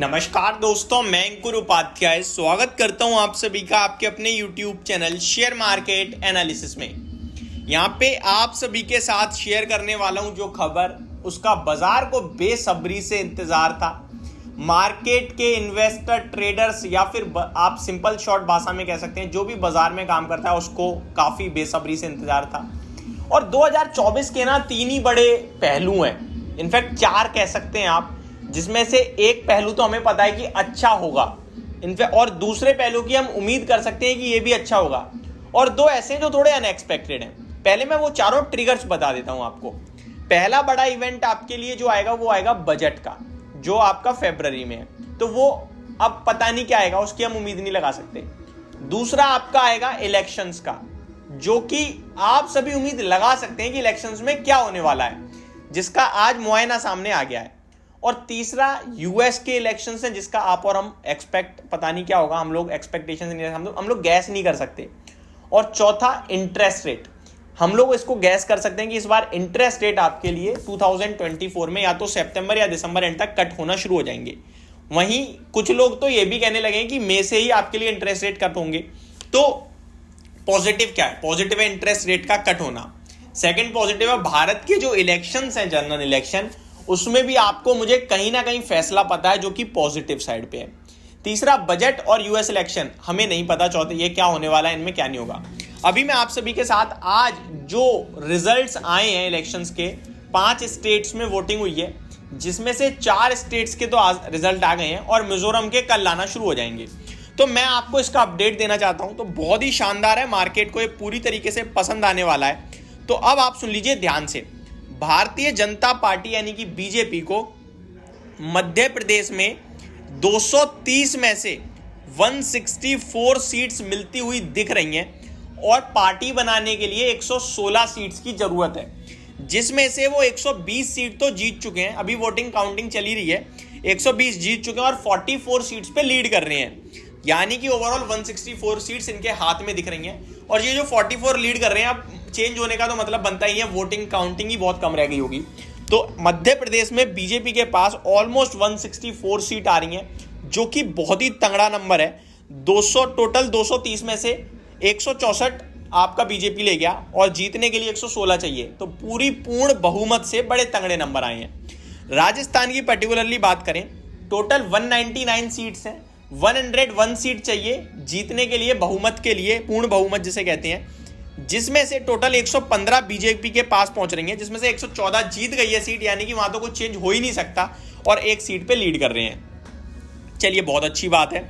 नमस्कार दोस्तों, मैं अंकुर उपाध्याय स्वागत करता हूं आप सभी का आपके अपने YouTube channel share market analysis में। यहां पे आप सभी के साथ शेयर करने वाला हूं जो खबर उसका बाजार को बेसब्री से इंतजार था। मार्केट के इन्वेस्टर, ट्रेडर्स या फिर आप सिंपल शॉर्ट भाषा में कह सकते हैं, जो भी बाजार में काम करता है उसको काफ़ी बेसब्री से इंतजार था। और 2024 के ना 3 ही बड़े पहलू हैं, इनफैक्ट 4 कह सकते हैं आप, जिसमें से एक पहलू तो हमें पता है कि अच्छा होगा इनफैक्ट, और दूसरे पहलू की हम उम्मीद कर सकते हैं कि ये भी अच्छा होगा, और 2 ऐसे जो थोड़े अनएक्सपेक्टेड हैं। पहले मैं वो चारों ट्रिगर्स बता देता हूं आपको। पहला बड़ा इवेंट आपके लिए जो आएगा वो आएगा बजट का, जो आपका फरवरी में है, तो वो अब पता नहीं क्या आएगा, उसकी हम उम्मीद नहीं लगा सकते। दूसरा आपका आएगा इलेक्शंस का, जो कि आप सभी उम्मीद लगा सकते हैं कि इलेक्शंस में क्या होने वाला है, जिसका आज मुआयना सामने आ गया है। और तीसरा यूएस के इलेक्शंस हैं, जिसका आप और हम एक्सपेक्ट पता नहीं क्या होगा, हम लोग एक्सपेक्टेशन नहीं, हम लोग गैस नहीं कर सकते। और चौथा इंटरेस्ट रेट, हम लोग इसको गैस कर सकते हैं कि इस बार इंटरेस्ट रेट आपके लिए 2024 में या तो सितंबर या दिसंबर एंड तक कट होना शुरू हो जाएंगे। वहीं कुछ लोग तो ये भी कहने लगे कि मई से ही आपके लिए इंटरेस्ट रेट कट होंगे। तो पॉजिटिव क्या है? पॉजिटिव है इंटरेस्ट रेट का कट होना। सेकेंड पॉजिटिव है भारत के जो इलेक्शंस हैं, जनरल इलेक्शन, उसमें भी आपको मुझे कहीं ना कहीं फैसला पता है जो कि पॉजिटिव साइड पे है। तीसरा बजट और यूएस इलेक्शन, हमें नहीं पता चौथे ये क्या होने वाला है, इनमें क्या नहीं होगा। अभी मैं आप सभी के साथ आज जो रिजल्ट्स आए हैं इलेक्शंस के, 5 स्टेट्स में वोटिंग हुई है, जिसमें से 4 स्टेट्स के तो आज रिजल्ट आ गए हैं और मिजोरम के कल आना शुरू हो जाएंगे। तो मैं आपको इसका अपडेट देना चाहता हूं। तो बहुत ही शानदार है, मार्केट को ये पूरी तरीके से पसंद आने वाला है। तो अब आप सुन लीजिए ध्यान से। भारतीय जनता पार्टी यानी कि बीजेपी को मध्य प्रदेश में 230 में से 164 सीट्स मिलती हुई दिख रही हैं और पार्टी बनाने के लिए 116 सीट्स की जरूरत है, जिसमें से वो 120 सीट तो जीत चुके हैं। अभी वोटिंग काउंटिंग चली रही है, 120 जीत चुके हैं और 44 सीट्स पे लीड कर रहे हैं, यानी कि ओवरऑल 164 सीट्स इनके हाथ में दिख रही हैं। और ये जो 44 लीड कर रहे हैं, अब चेंज होने का तो मतलब बनता ही है, वोटिंग काउंटिंग ही बहुत कम रह गई होगी। तो मध्य प्रदेश में बीजेपी के पास ऑलमोस्ट 164 सीट आ रही हैं, जो कि बहुत ही तगड़ा नंबर है। 200 टोटल 230 में से 164 आपका बीजेपी ले गया और जीतने के लिए 116 चाहिए, तो पूरी पूर्ण बहुमत से बड़े तगड़े नंबर आए हैं। राजस्थान की पर्टिकुलरली बात करें, टोटल 199 सीट्स हैं, 101 सीट चाहिए जीतने के लिए, बहुमत के लिए, पूर्ण बहुमत जिसे कहते हैं, जिसमें से टोटल 115 बीजेपी के पास पहुंच रही है, जिसमें से 114 जीत गई है सीट, यानी कि वहां तो कुछ चेंज हो ही नहीं सकता, और एक सीट पे लीड कर रहे हैं। चलिए, बहुत अच्छी बात है।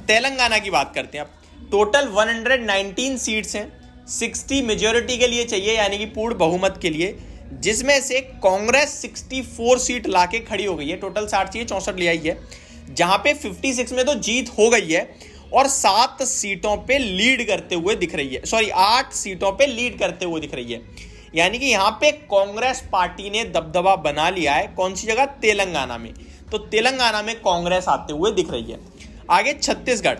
तेलंगाना की बात करते हैं अब। टोटल 119 सीट्स हैं, 60 मेजोरिटी के लिए चाहिए, यानी कि पूर्ण बहुमत के लिए, जिसमें से कांग्रेस 64 सीट लाके खड़ी हो गई है। टोटल 60 चाहिए, 64 ले आई है, जहां पे 56 में तो जीत हो गई है और 7 सीटों पे लीड करते हुए दिख रही है, 8 सीटों पे लीड करते हुए दिख रही है, यानी कि यहां पे कांग्रेस पार्टी ने दबदबा बना लिया है। कौन सी जगह? तेलंगाना में। तो तेलंगाना में कांग्रेस आते हुए दिख रही है। आगे छत्तीसगढ़,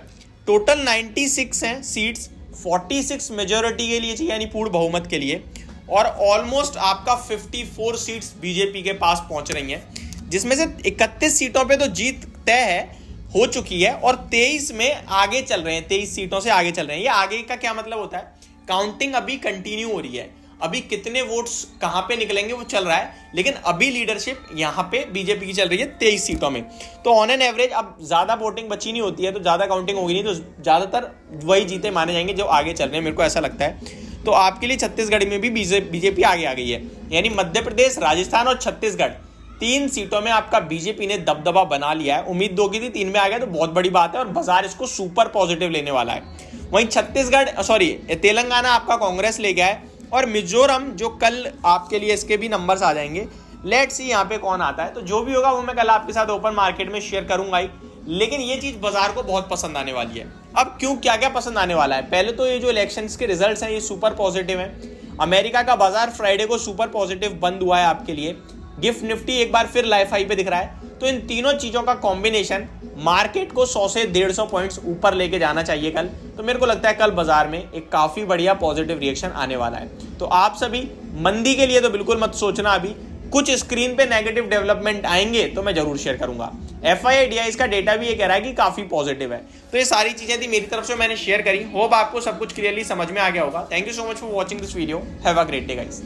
टोटल 96 हैं सीट्स, 46 मेजोरिटी के लिए चाहिए, यानी पूर्ण बहुमत के लिए, और ऑलमोस्ट आपका 54 सीट्स बीजेपी के पास पहुंच रही हैं, जिसमें से 31 सीटों पे तो जीत तय है, हो चुकी है, और 23 में आगे चल रहे हैं, 23 सीटों से आगे चल रहे हैं। ये आगे का क्या मतलब होता है? काउंटिंग अभी कंटिन्यू हो रही है, अभी कितने वोट्स कहां पे निकलेंगे वो चल रहा है, लेकिन अभी लीडरशिप यहां पे बीजेपी की चल रही है 23 सीटों में। तो ऑन एन एवरेज अब ज्यादा वोटिंग बची नहीं होती है, तो ज्यादा काउंटिंग होगी नहीं, तो ज्यादातर वही जीते माने जाएंगे जो आगे चल रहे हैं, मेरे को ऐसा लगता है। तो आपके लिए छत्तीसगढ़ में भी बीजेपी आगे आ गई है, यानी मध्य प्रदेश, राजस्थान और छत्तीसगढ़, 3 सीटों में आपका बीजेपी ने दबदबा बना लिया है। उम्मीद 2 की थी, 3 में आ गया, तो बहुत बड़ी बात है और बाजार इसको सुपर पॉजिटिव लेने वाला है। वहीं तेलंगाना आपका कांग्रेस ले गया है, और मिजोरम जो कल आपके लिए इसके भी नंबर्स आ जाएंगे। लेट्स सी यहाँ पे कौन आता है, तो जो भी होगा वो मैं कल आपके साथ ओपन मार्केट में शेयर करूंगा ही, लेकिन ये चीज बाजार को बहुत पसंद आने वाली है। अब क्यों, क्या क्या पसंद आने वाला है? पहले तो ये जो इलेक्शंस के रिजल्ट्स हैं ये सुपर पॉजिटिव हैं। अमेरिका का बाजार फ्राइडे को सुपर पॉजिटिव बंद हुआ है आपके लिए। गिफ्ट निफ्टी एक बार फिर लाइफ हाई पे दिख रहा है। तो इन तीनों चीजों का कॉम्बिनेशन मार्केट को 100 से 150 पॉइंट्स ऊपर लेके जाना चाहिए कल। तो मेरे को लगता है कल बाजार में एक काफी बढ़िया पॉजिटिव रिएक्शन आने वाला है। तो आप सभी मंदी के लिए तो बिल्कुल मत सोचना अभी, कुछ स्क्रीन पे नेगेटिव डेवलपमेंट आएंगे तो मैं जरूर शेयर करूंगा। FII का डेटा भी ये कह रहा है कि काफी पॉजिटिव है। तो ये सारी चीजें थी मेरी तरफ से, मैंने शेयर करी। होप आपको सब कुछ क्लियरली समझ में आ गया होगा। Thank you so much for watching this video. Have a great day guys.